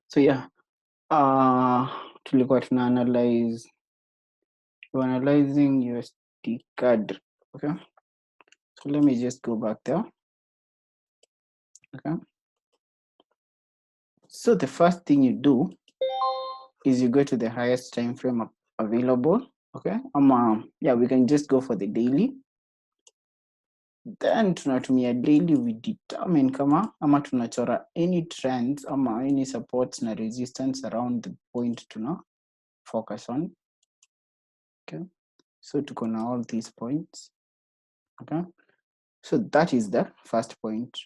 So yeah, tulikuwa tuna analyzing USD CAD. Okay, so let me just go back there. Okay, so the first thing you do is you go to the highest time frame available. Okay, yeah, we can just go for the daily. Then tunatumia daily, we determine kama ama tunachora any trends ama any supports na resistance around the point tuna focus on. Okay, so tuko na all these points. Okay, so that is the first point.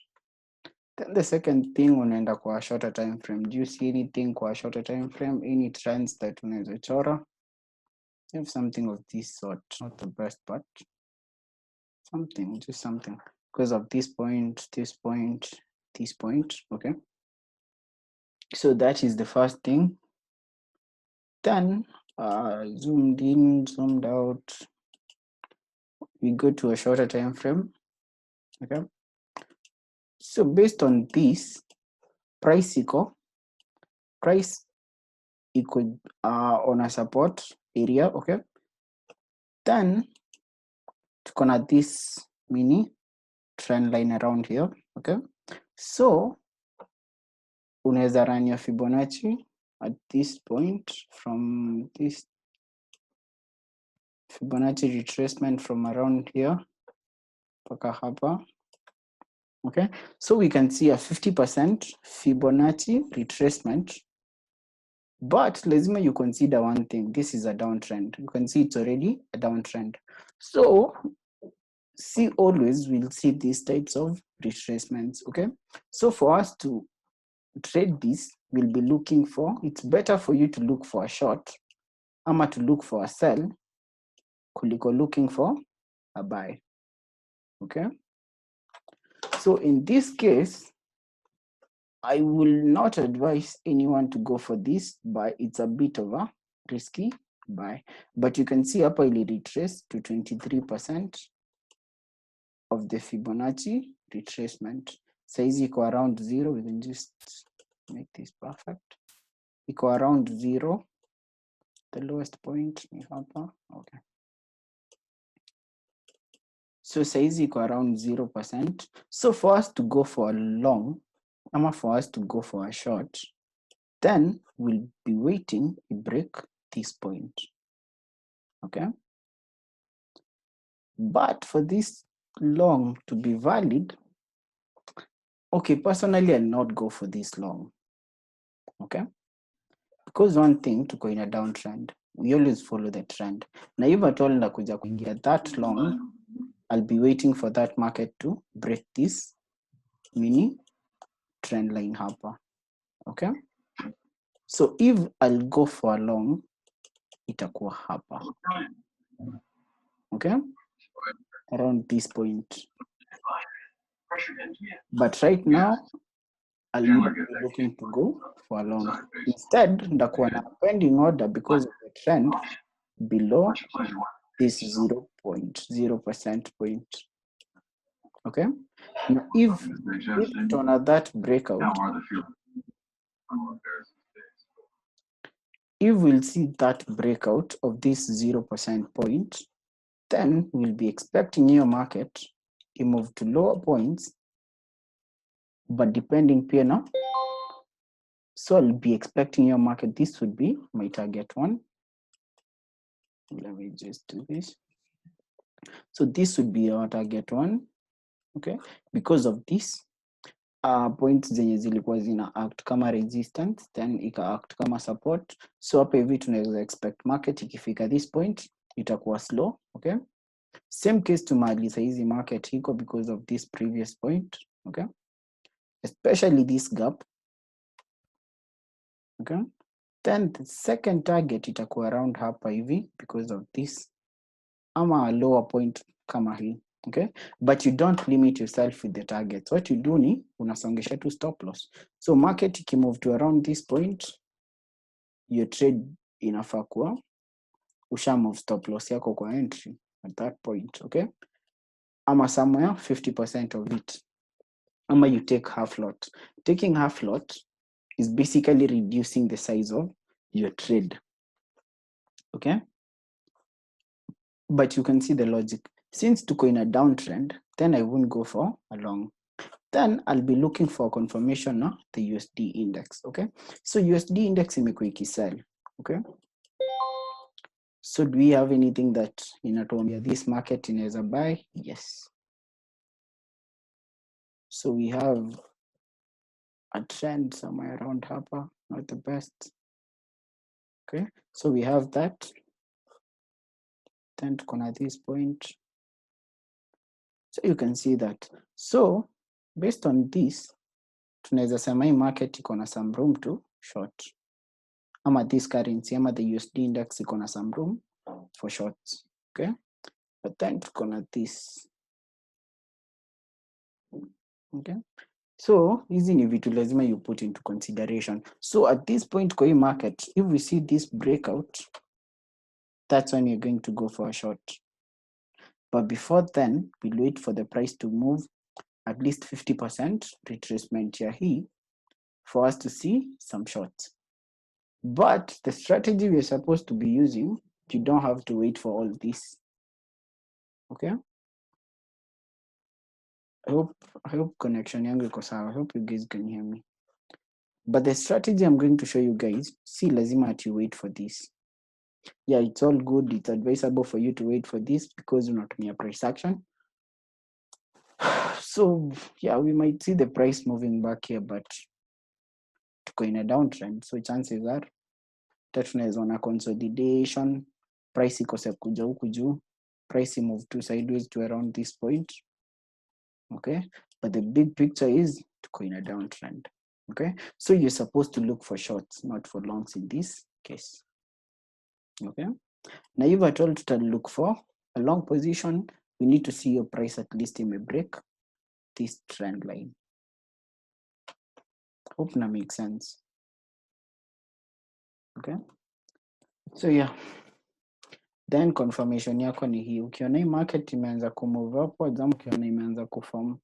Then the second thing, unaenda kwa shorter time frame. Do you see anything kwa shorter time frame? Any trends that unaweza chora? Have something of this sort, not the best, but something, just something, because of this point, this point, this point. Okay, so that is the first thing. Then zoomed in, zoomed out, we go to a shorter time frame. Okay, so based on this, price equal on a support area. Okay, then tuko na this mini trend line around here. Okay, so unaweza run your Fibonacci at this point from this Fibonacci retracement from around here mpaka hapa. Okay, so we can see a 50% Fibonacci retracement, but lazima you consider one thing. This is a downtrend. You can see it's already a downtrend. So see, always we'll see these types of retracements. Okay, so for us to trade this, we'll be looking for, it's better for you to look for a short ama to look for a sell kuliko looking for a buy. Okay, so in this case, I will not advise anyone to go for this buy. It's a bit of a risky buy, but you can see hapa ili retrace to 23% of the Fibonacci retracement. Saizi iko around 0. We can just make this perfect. Iko around 0. The lowest point ni hapa. Okay, so saizi iko around 0%. So for us to go for a long, ama for us to go for a short, then we'll be waiting to break this point. Okay, but for this long to be valid, okay, personally I'll not go for this long. Okay, because one thing, tuko in a downtrend, we always follow the trend. Na if at all nakuja kuingia that long, I'll be waiting for that market to break this mini trend line hapa. Okay, so if I'll go for a long, itakuwa hapa. Okay, around this point. But right now, I'll not be looking to go for a long. Instead, ndakuwa na pending order because of the trend below this 0.0% point. Okay, now if it on that breakout, if we'll see that breakout of this 0% point, then we'll be expecting your market to move to lower points, but depending pia now. So I'll be expecting your market. This would be my target one. Let me just do this. So this would be our target one. Okay, because of this points zenye zilikuwa zina act kama resistance, then ika act kama support. So hapa hivi tunaweza expect market ikifika this point itakuwa slow. Okay, same case to mali saizi market iko because of this previous point. Okay, especially this gap. Okay, then the second target itakuwa around hapa hivi because of this ama a lower point kama hii. Okay, but you don't limit yourself with the targets. What you do ni unasongesha to stop loss. So market ikimove to around this point, your trade inafaa kuwa usha move stop loss yako kwa entry at that point. Okay, ama somewhere 50% of it, ama you take half lot. Taking half lot is basically reducing the size of your trade. Okay, but you can see the logic. Since tuko in a downtrend, then I won't go for a long. Then I'll be looking for confirmation of the USD index. Okay, so USD index imekuwa ikisell. Okay, so do we have anything that inatuambia this market inaweza buy? Yes. So we have a trend somewhere around hapa, not the best. Okay, so we have that. Then tuko na this point. So you can see that. So based on this, tunaweza sema hii market iko na some room to short. Ama this currency, ama the USD index iko na some room for shorts. Okay, but then tuko na this. Okay, so hizi ni vitu lazima you put into consideration. So at this point kwa hii market, if we see this breakout, that's when you're going to go for a short. But before then, we'll wait for the price to move at least 50% retracement ya hii for us to see some shorts. But the strategy we're supposed to be using, you don't have to wait for all this. Okay? I hope connection yangu iko sawa. I hope you guys can hear me. But the strategy I'm going to show you guys, see lazima at you wait for this. Yeah, it's all good. It's advisable for you to wait for this because unatumia price action. So yeah, we might see the price moving back here, but tuko in a downtrend. So chances are that tunaweza ona consolidation, price ikose kuja huku juu, price move to sideways to around this point. Okay, but the big picture is tuko in a downtrend. Okay, so you're supposed to look for shorts, not for longs in this case. Okay, now if at all to look for a long position, we need to see your price at least in a break this trend line. Hope that makes sense. Okay, so yeah, then confirmation yako ni hii. Ukiona hii market imeanza kumove upwards, ama ukiona imeanza kuform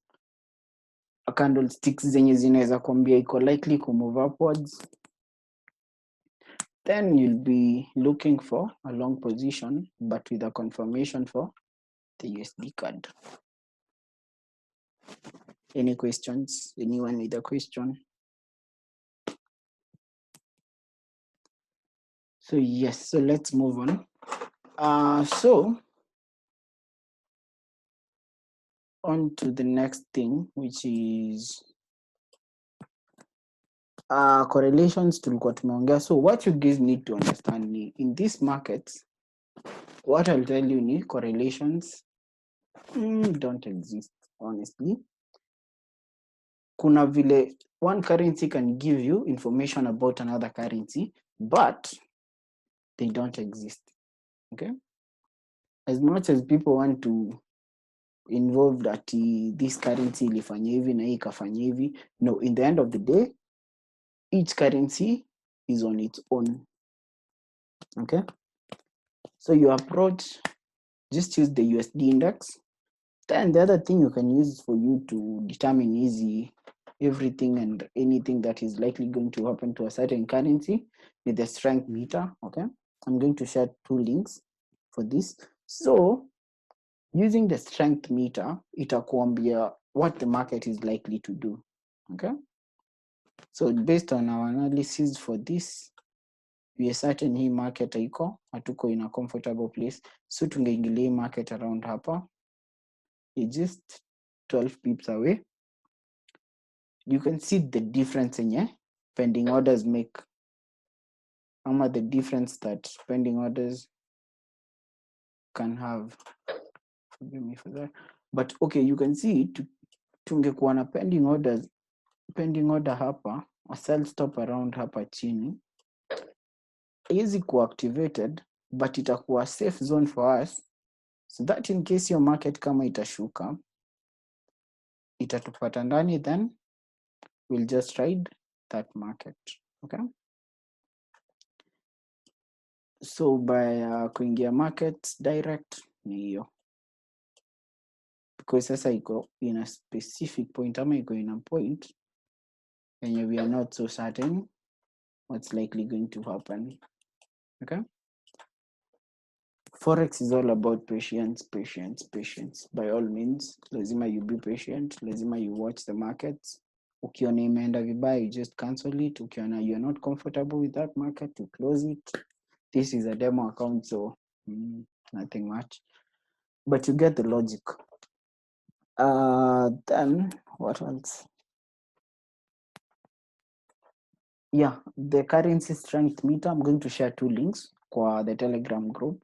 a candlesticks zenye zinaweza kuambia iko likely kumove upwards, then you'll be looking for a long position, but with a confirmation for the USD card. Any questions? Anyone with a question? So yes, so let's move on. So on to the next thing, which is correlations tulikuwa tumeongea. So what you guys need to understand in this market, what I'll tell you ni correlations don't exist, honestly. Kuna vile one currency can give you information about another currency, but they don't exist. Okay, as much as people want to involve that this currency ilifanya hivi na hii ikafanya hivi, no, in the end of the day, each currency is on its own. Okay, so your approach, just use the USD index. Then the other thing you can use for you to determine easy everything and anything that is likely going to happen to a certain currency with the strength meter. Okay, I'm going to share 2 links for this. So using the strength meter, itakuambia what the market is likely to do. Okay, so based on our analysis for this, we are certain hii market haiko, hatuko in a comfortable place, so tungeingilia market around hapa, it's just 12 pips away. You can see the difference in pending orders make, ama the difference that pending orders can have. Forgive me for that, but okay, you can see tungekuwa na pending order hapa, a sell stop around hapa chini, easy activated, but itakuwa safe zone for us, so that in case your market kama itashuka itatupata ndani, then we'll just ride that market. Okay, so by kuingia markets direct ni hiyo, because sasa iko in a specific point, ama iko in a point and we are not so certain what's likely going to happen. Okay. Forex is all about patience. By all means, lazima you be patient, lazima you watch the markets. Ukiona imeenda vibaya, you just cancel it. Ukiona you're not comfortable with that market, you close it. This is a demo account, so nothing much. But you get the logic. Then what else? Yeah, the currency strength meter. I'm going to share 2 links for the Telegram group.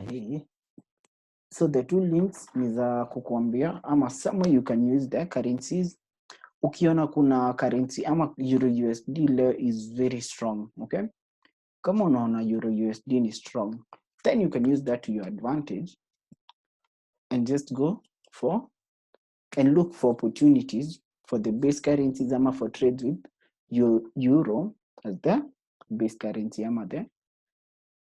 Hey. So the 2 links ni za kukuambia ama somewhere you can use the currencies. Ukiona kuna currency ama Euro USD leo is very strong, okay? Kama unaona Euro USD ni strong, then you can use that to your advantage and just go for and look for opportunities for the base currencies ama for trades with Euro as the base currency ama the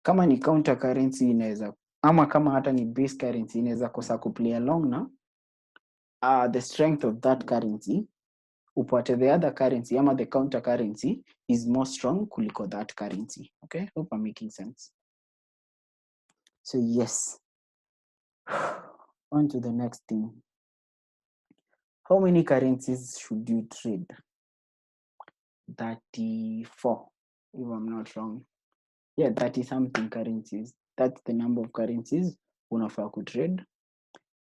kama ni counter currency inaweza ama kama hata ni base currency inaweza kosa kuplay along na the strength of that currency upate the other currency ama the counter currency is more strong kuliko that currency. Okay, hope I'm making sense. So yes, on to the next thing. How many currencies should you trade? 34, if I'm not wrong. Yeah, 30 something currencies. That's the number of currencies unafaa kutrade,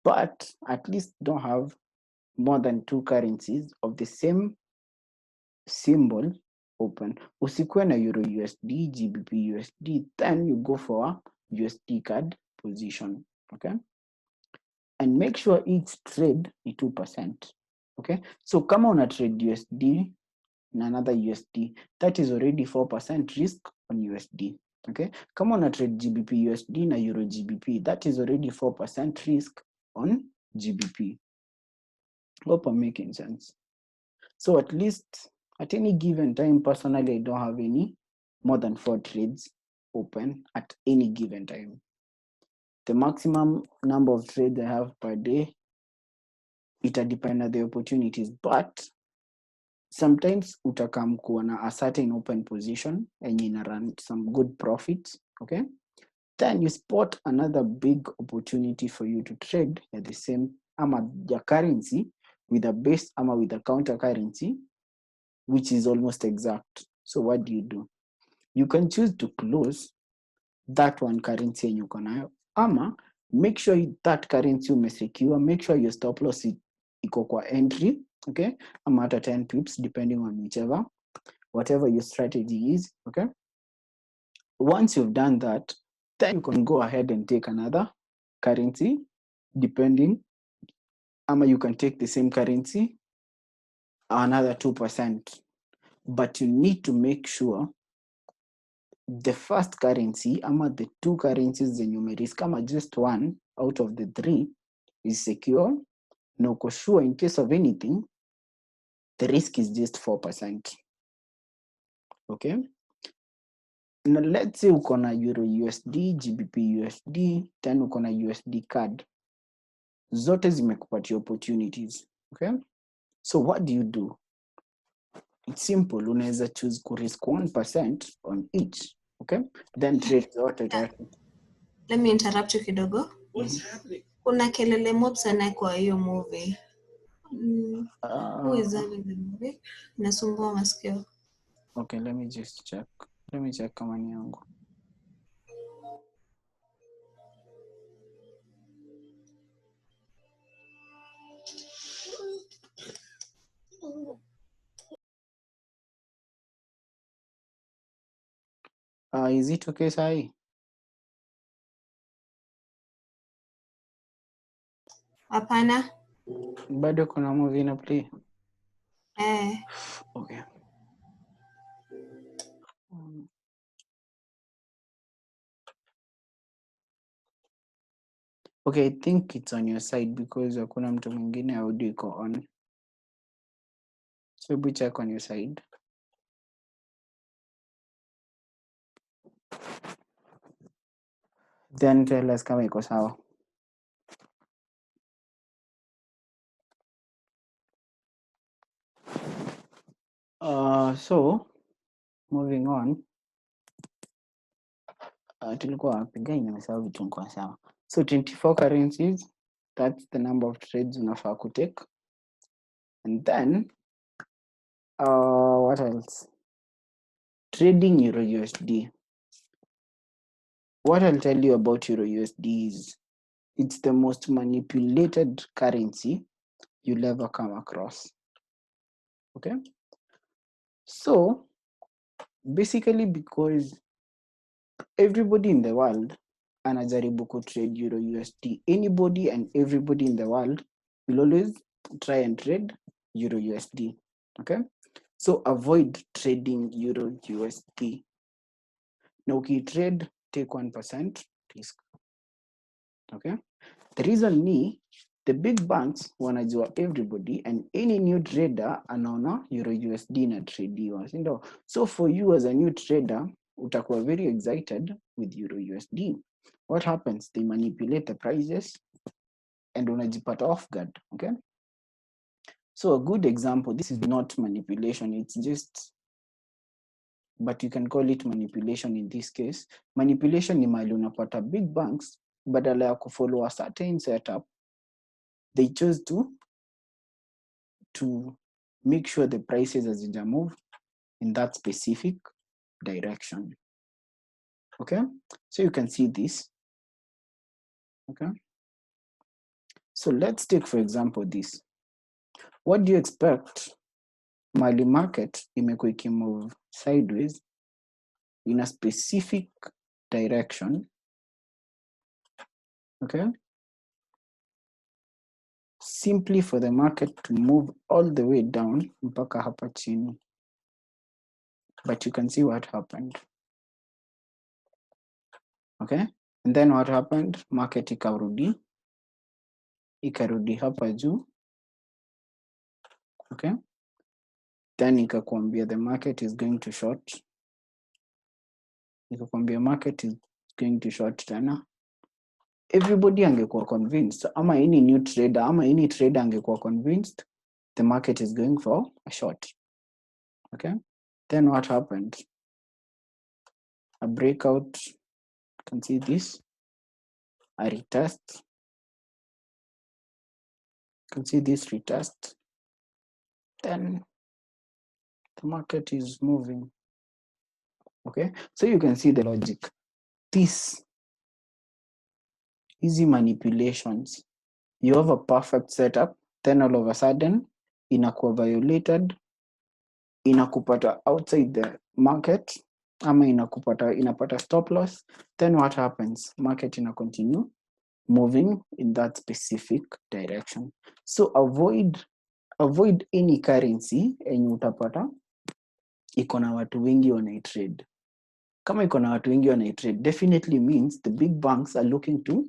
but at least don't have more than 2 currencies of the same symbol open. Usikuwe na Euro USD, GBP USD, then you go for a USD card position, okay? And make sure each trade is 2%, okay? So kama una trade USD na another USD, that is already 4% risk on USD, okay? Kama una trade GBP USD na Euro GBP, that is already 4% risk on GBP. Hope I'm making sense. So at least at any given time, personally, I don't have any more than 4 trades open at any given time. The maximum number of trades I have per day, it'll depend on the opportunities, but sometimes utakam kuona a certain open position and you run some good profits, okay? Then you spot another big opportunity for you to trade at the same ama your currency with a base ama with a counter currency, which is almost exact. So what do? You can choose to close that one currency and you can ama make sure that currency umesecure, make sure your stop loss iko kwa entry, okay? Ama hata 10 pips depending on whatever your strategy is, okay? Once you've done that, then you can go ahead and take another currency depending ama you can take the same currency another 2%, but you need to make sure the first currency ama the 2 currencies zenye umerisk ama just one out of the 3 is secure na uko sure in case of anything the risk is just 4%, okay? Now let's say uko na Euro USD, GBP USD, then uko na USD card, zote zimekupatia opportunities, okay? So what do? It's simple, unaweza choose kurisk 1% on each, okay? Then trade zote tatu. Let me interrupt you kidogo. What's happening? Kuna kelele mob sana kwa hiyo movie. Who is having the movie? Nasumbua masikio. Okay, let me just check. Let me check kama ni yangu. Is it okay sahi? Hapana. Bado kuna movie na play? Okay. Okay, I think it's on your side because hakuna mtu mwingine audio iko on. So we check on your side. Then tell us kama iko sawa. So moving on, tulikuwa wapi gani? Nimesahau vitu nilikuwa nasema. So 24 currencies, that's the number of trades unafaa kutake. And then what else? Trading Euro USD. What I'll tell you about Euro USD is it's the most manipulated currency you'll ever come across. Okay? So basically, because everybody in the world anajaribu kutrade Euro USD, anybody and everybody in the world will always try and trade Euro USD. Okay? So avoid trading Euro USD. Now, trade, take 1% risk. Okay? The reason ni the big banks wanajua everybody and any new trader anaona Euro USD na tradiwa, si ndio? So for you as a new trader, utakuwa very excited with Euro USD. What happens? They manipulate the prices and unajipata off guard, okay? So a good example, this is not manipulation, it's just, but you can call it manipulation in this case. Manipulation ni mali unapata big banks, badala ya kufollow a certain setup, they chose to make sure the prices hazija move in that specific direction. Okay, so you can see this. Okay, so let's take for example this. What do you expect? Mali market imekuwa ikimove sideways in a specific direction. Okay, simply for the market to move all the way down mpaka hapa chini. But you can see what happened. Okay, and then what happened? Market ikarudi hapa juu. Okay, then ikakwambia the market is going to short. Ikakwambia market is going to short tena. Everybody angekuwa convinced, ama any new trader, ama any trader angekuwa convinced the market is going for a short. Okay, then what happened? A breakout, you can see this, a retest, you can see this retest, then the market is moving. Okay, so you can see the logic. This easy manipulations, you have a perfect setup, then all of a sudden inakuwa violated, inakupata outside the market, ama inapata stop loss, then what happens? Market ina continue moving in that specific direction. So avoid any currency enye utapata iko na watu wengi wanaitrade. Kama iko na watu wengi wanaitrade, definitely means the big banks are looking to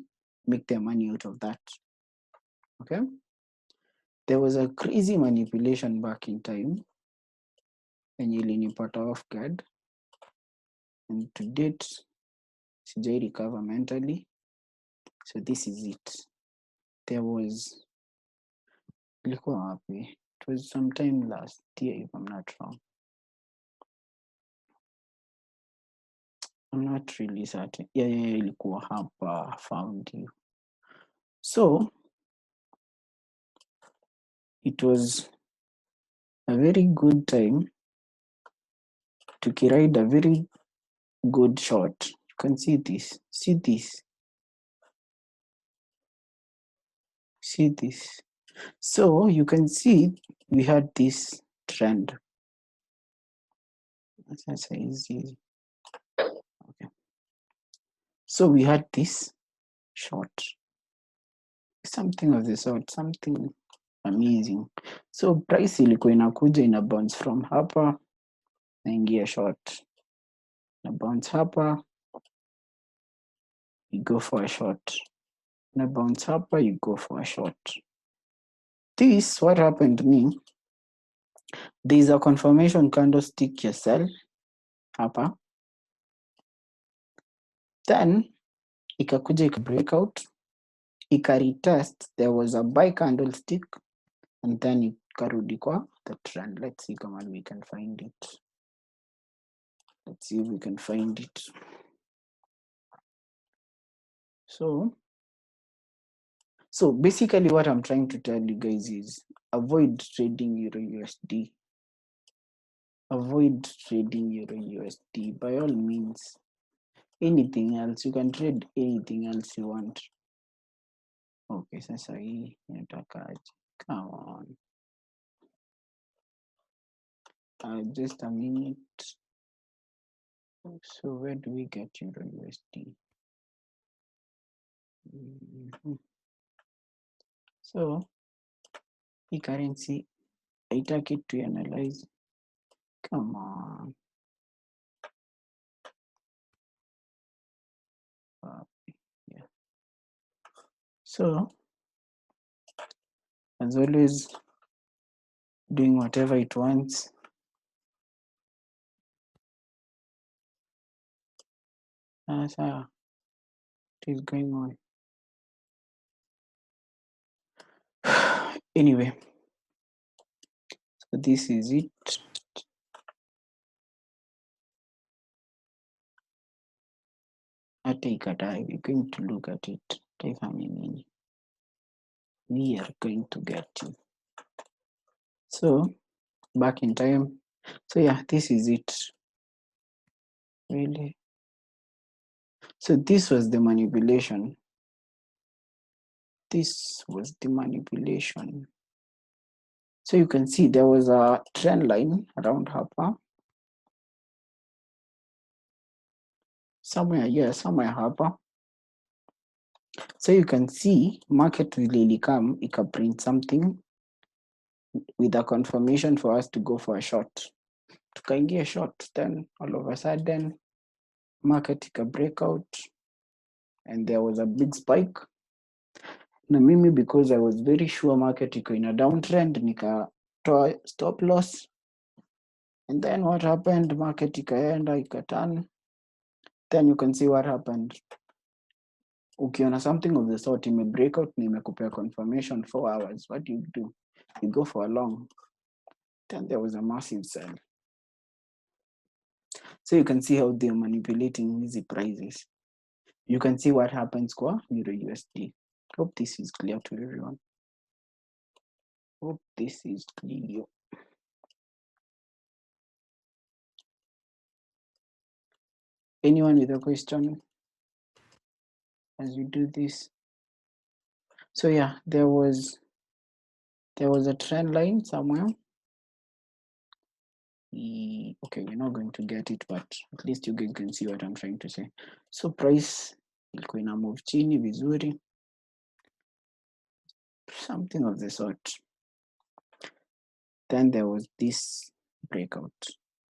make their money out of that. Okay, there was a crazy manipulation back in time enye ilinipata off guard, and to date sijai recover mentally. So this is it. There was, ilikuwa wapi? It was sometime last year if I'm not wrong. I'm not really certain. Yeah, ilikuwa hapa, found you. So it was a very good time to ride a very good shot. You can see this. See this. See this. So you can see we had this trend. That's easy. Okay. So we had this short. Something of the sort, something amazing. So price ilikuwa inakuja ina bounce from hapa naingia short. Na bounce hapa, you go for a short. Na bounce hapa, you go for a short. This, what happened to me, there is a confirmation candlestick ya sell hapa. Then, ikakuja ika breakout, ika retest, there was a buy candlestick, and then ikarudi kwa the trend. Let's see, come on, we can find it. Let's see if we can find it. So basically what I'm trying to tell you guys is avoid trading Euro USD. Avoid trading Euro USD by all means. Anything else, you can trade anything else you want. Okay, sasa hii inatakaje? Come on. Just a minute. So where do we get Euro USD? So the currency I take it to analyze. Come on. Yeah. So as always, doing whatever it wants. So what is going on? Anyway, so this is it. We're going to look at it. We are going to get you. So back in time. So yeah, this is it. Really. So this was the manipulation. This was the manipulation. So you can see there was a trend line around hapa. Somewhere hapa. So you can see market will come, it can print something with a confirmation for us to go for a short. Tukaingia short, then all of a sudden market ika break out and there was a big spike. Na mimi because I was very sure market iko in a downtrend, nikatoa stop loss. And then what happened? Market ikaenda ikaturn. Then you can see what happened. Ukiona something of the sort ime break out, nimekupea confirmation 4 hours. What do? You go for a long. Then there was a massive sell. So you can see how they're manipulating easy prices. You can see what happens kwa Euro USD. Hope this is clear to everyone. Hope this is clear. Anyone with a question as we do this? So yeah, there was a trend line somewhere. Okay, we're not going to get it, but at least you guys can see what I'm trying to say. So price ilikuwa ina move chini vizuri, something of the sort. Then there was this breakout,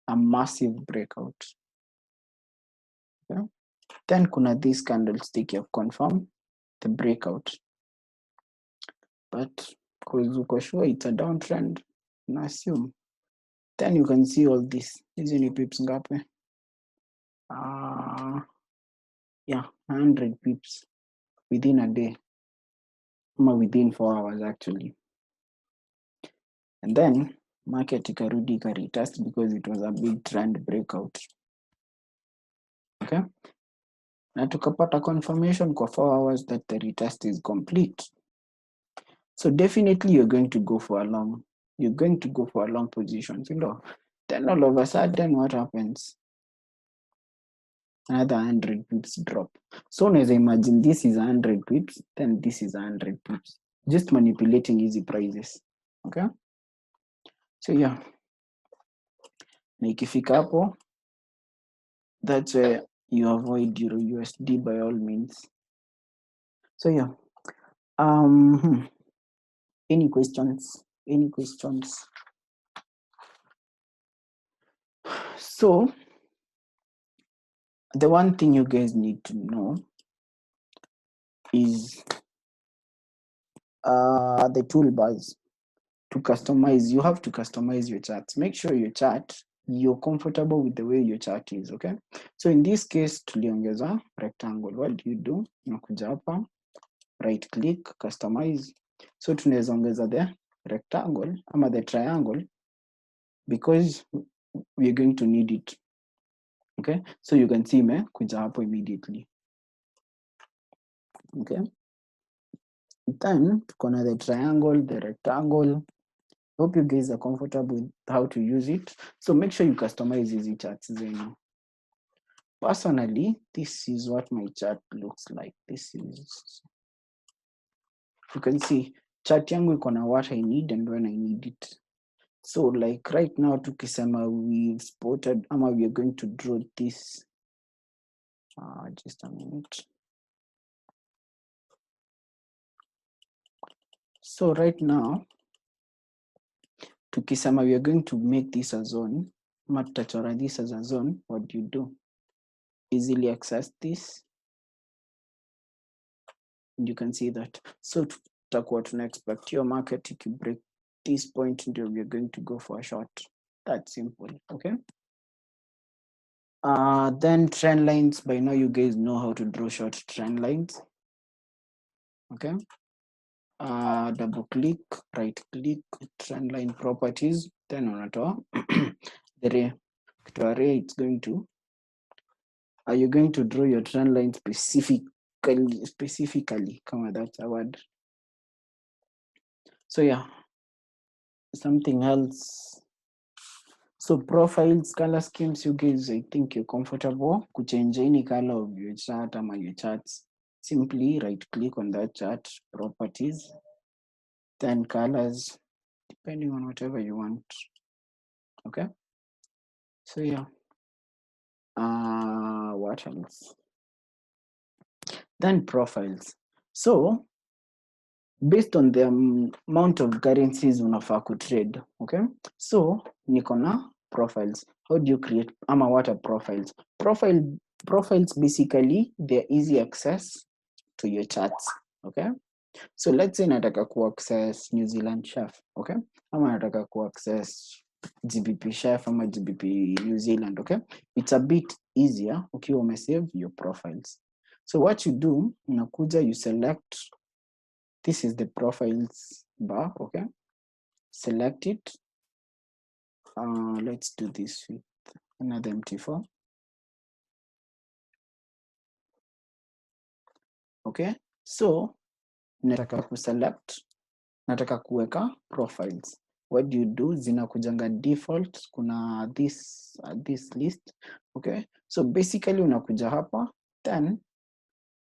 a massive breakout. Okay. Then kuna this candlestick of confirm the breakout, but because uko sure it's a downtrend, na assume. Then you can see all this. Hizi ni pips ngapi? Yeah, 100 pips within a day, within 4 hours actually. And then market ikarudi retest because it was a big trend breakout. Okay, na tukapata confirmation for 4 hours that the retest is complete. So definitely you're going to go for a long. You're going to go for a long position. Then all of a sudden what happens? Another 100 pips drop. So as I imagine this is 100 pips, then this is 100 pips. Just manipulating easy prices. Okay. So yeah. Na ikifika hapo, that's where you avoid Euro USD by all means. So yeah. Any questions? Any questions? So the one thing you guys need to know is the toolbars to customize. You have to customize your charts. Make sure your chart, you're comfortable with the way your chart is, okay? So in this case, tuliongeza rectangle. What do? Unakuja hapa, right click, customize. So tunaweza ongeza the rectangle ama the triangle because we're going to need it. Okay, so you can see imekuja hapo immediately. Okay, then tuko na the triangle, the rectangle. Hope you guys are comfortable with how to use it. So make sure you customize these charts zenyu. Personally, this is what my chart looks like. This is, you can see chart yangu iko na what I need and when I need it. So like right now tukisema we've spotted ama we are going to draw this. Just a minute. So right now tukisema we are going to make this a zone, ama tutachora this as a zone, what do? Easily access this. And you can see that. So tutakuwa tuna expect your market if you break this point ndio we are going to go for a short. That's simple. Okay. Then trend lines. By now you guys know how to draw short trend lines. Okay. Double click, right click, trend line properties, then unatoa the array. It's going to, are you going to draw your trend line specifically, kama that's a word. So yeah, something else. So profiles, color schemes, you guys, I think you're comfortable to change any color of your chart or your charts. Simply right click on that chart, properties, then colors, depending on whatever you want. Okay. So yeah. What else? Then profiles. So based on the amount of currencies unafaa kutrade, okay? So niko na profiles. How do you create ama what are profiles? Profiles basically they're easy access to your charts, okay? So let's say nataka access New Zealand chef, okay? Ama nataka access GBP chef ama GBP New Zealand, okay? It's a bit easier ukiwa umesave your profiles. So what you do, unakuja, you select, this is the profiles bar, okay? Select it. Let's do this with another MT4. Okay, so nataka kuselect, nataka kuweka profiles. What do? Zinakujanga default, kuna this list, okay? So basically unakuja hapa, then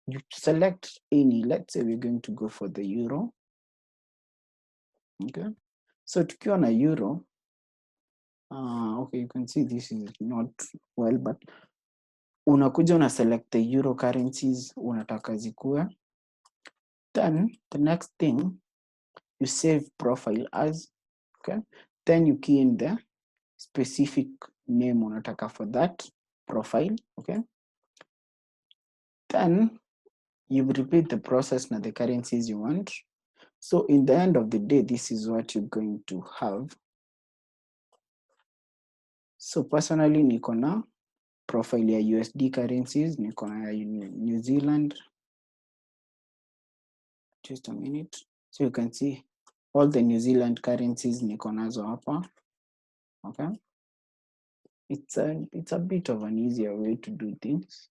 you select any, let's say we're going to go for the euro, okay? So tukiwa na euro, okay, you can see this is not well, but unakuja una select the euro currencies unataka zikuwe. Then the next thing, you save profile as, okay? Then you key in the specific name unataka for that profile, okay? Then you repeat the process na the currencies you want. So in the end of the day, this is what you're going to have. So personally, niko na profile ya USD currencies, niko na New Zealand. Just a minute. So you can see all the New Zealand currencies niko nazo hapa. Okay. It's a bit of an easier way to do things.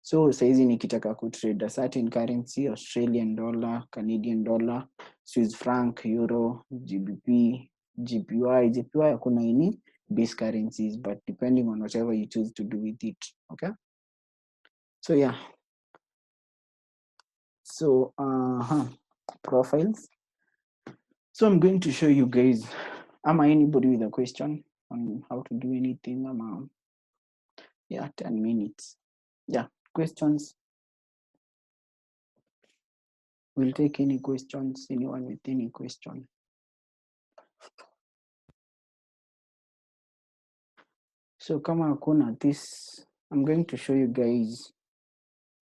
So saizi nikitaka kutrade a certain currency, Australian dollar, Canadian dollar, Swiss franc, euro, GBP, GPY hakuna any base currencies, but depending on whatever you choose to do with it. Okay. So yeah. So profiles. So I'm going to show you guys, am I anybody with a question on how to do anything? Yeah, 10 minutes. Yeah, questions. We'll take any questions, anyone with any question. So kama hakuna this, I'm going to show you guys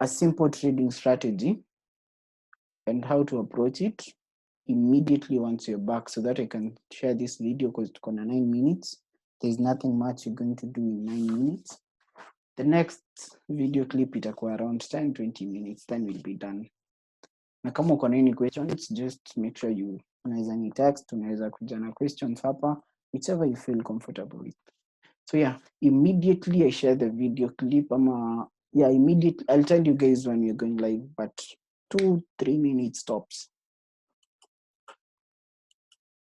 a simple trading strategy and how to approach it immediately once you're back, so that I can share this video because it's gonna 9 minutes. There's nothing much you're going to do in 9 minutes. The next video clip itakuwa around 10-20 minutes, then we'll be done. Na kama uko na any questions, just make sure you unaweza ni text, unaweza kuja na questions hapa whichever you feel comfortable with. So yeah, immediately I share the video clip. Yeah, immediately I'll tell you guys when we're going live, but 2-3 minutes tops.